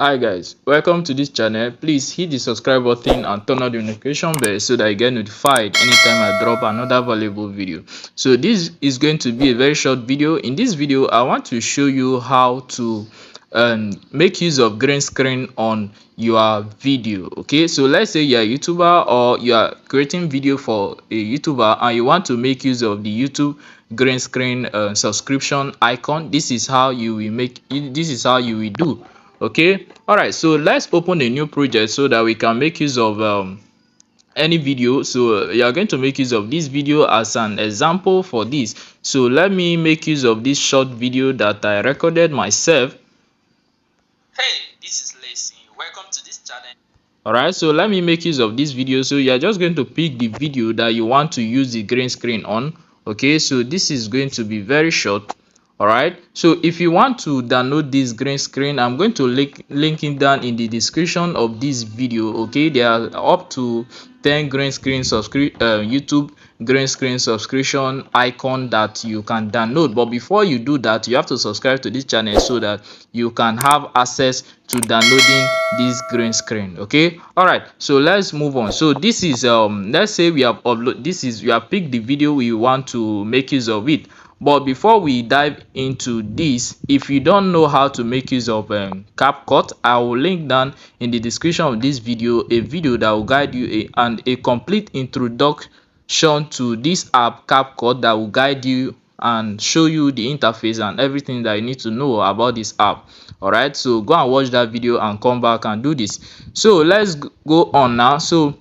Hi guys, welcome to this channel. Please hit the subscribe button and turn on the notification bell so that you get notified anytime I drop another valuable video. So this is going to be a very short video. In this video I want to show you how to make use of green screen on your video. Okay, so let's say you're a YouTuber or you are creating video for a YouTuber and you want to make use of the YouTube green screen subscription icon. This is how you will do. Okay, all right, so let's open a new project so that we can make use of any video. So you are going to make use of this video as an example for this. So let me make use of this short video that I recorded myself. Hey, this is LEESI. Welcome to this channel. All right, so let me make use of this video. So you are just going to pick the video that you want to use the green screen on. Okay, so this is going to be very short. All right, so if you want to download this green screen, I'm going to link it down in the description of this video. Okay, there are up to 10 green screen YouTube green screen subscription icon that you can download. But before you do that, you have to subscribe to this channel so that you can have access to downloading this green screen. Okay, all right, so let's move on. So this is let's say we have picked the video we want to make use of it. But before we dive into this, if you don't know how to make use of Capcut, I will link down in the description of this video a video that will guide you and a complete introduction to this app Capcut that will guide you and show you the interface and everything that you need to know about this app. All right, so go and watch that video and come back and do this. So let's go on now. So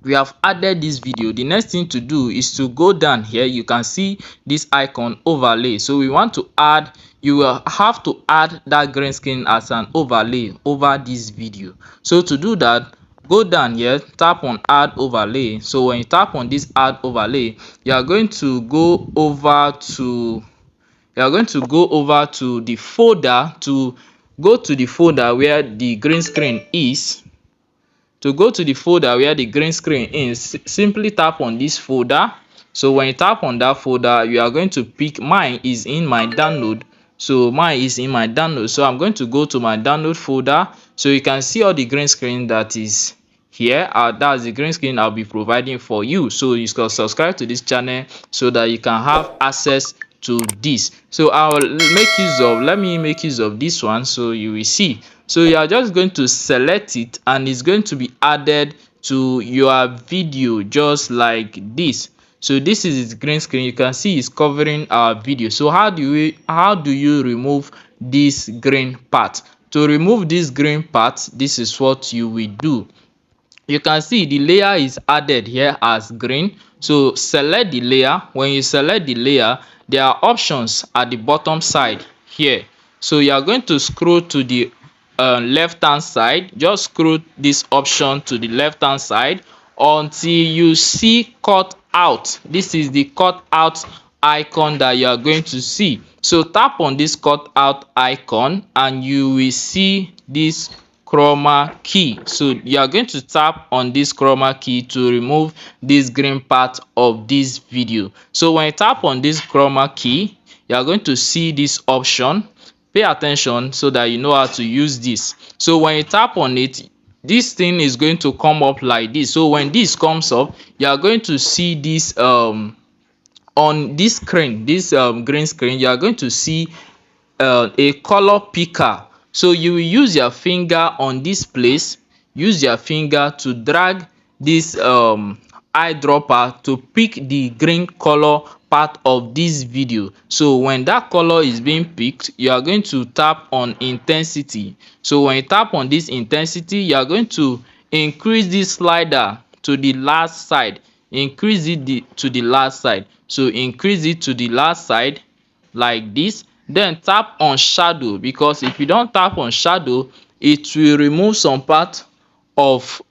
we have added this video. The next thing to do is to go down here. You can see this icon overlay. So we want to add, you will have to add that green screen as an overlay over this video. So to do that, go down here, tap on add overlay. So when you tap on this add overlay, you are going to go over to the folder, to go to the folder where the green screen is. To go to the folder where the green screen is, simply tap on this folder. So when you tap on that folder, you are going to pick, mine is in my download. So mine is in my download. So I'm going to go to my download folder. So you can see all the green screen that is here. That's the green screen I'll be providing for you. So you can subscribe to this channel so that you can have access to this. So let me make use of this one so you will see. So you are just going to select it and it's going to be added to your video just like this. So this is its green screen. You can see it's covering our video. So how do you remove this green part? To remove this green part, this is what you will do. You can see the layer is added here as green. So select the layer. When you select the layer, there are options at the bottom side here. So you are going to scroll to the left hand side. Just scroll this option to the left hand side until you see cut out. This is the cut out icon that you are going to see. So tap on this cut out icon and you will see this chroma key. So you are going to tap on this chroma key to remove this green part of this video. So when you tap on this chroma key, you are going to see this option. Pay attention so that you know how to use this. So when you tap on it, this thing is going to come up like this. So when this comes up, you are going to see this on this screen, this green screen, you are going to see a color picker. So you will use your finger on this place, use your finger to drag this eyedropper to pick the green color part of this video. So when that color is being picked, you are going to tap on intensity. So when you tap on this intensity, you are going to increase this slider to the last side. Increase it to the last side. So increase it to the last side like this. Then tap on shadow, because if you don't tap on shadow, it will remove some part of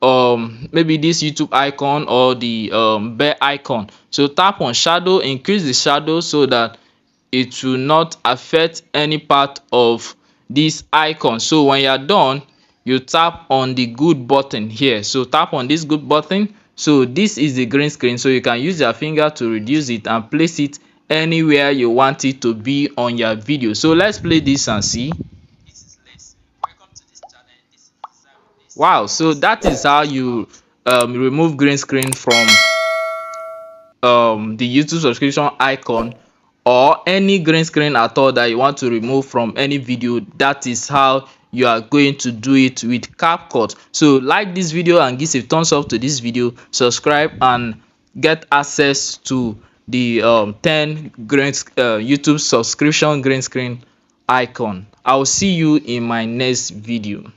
maybe this YouTube icon or the bear icon. So tap on shadow, increase the shadow so that it will not affect any part of this icon. So when you are done, you tap on the good button here. So tap on this good button. So this is the green screen. So you can use your finger to reduce it and place it anywhere you want it to be on your video. So let's play this and see. This is LEESI. Welcome to this channel. Wow, so that is how you remove green screen from the YouTube subscription icon, or any green screen at all that you want to remove from any video. That is how you are going to do it with Capcut. So like this video and give a thumbs up to this video, subscribe and get access to the 10 YouTube subscription green screen icon. I will see you in my next video.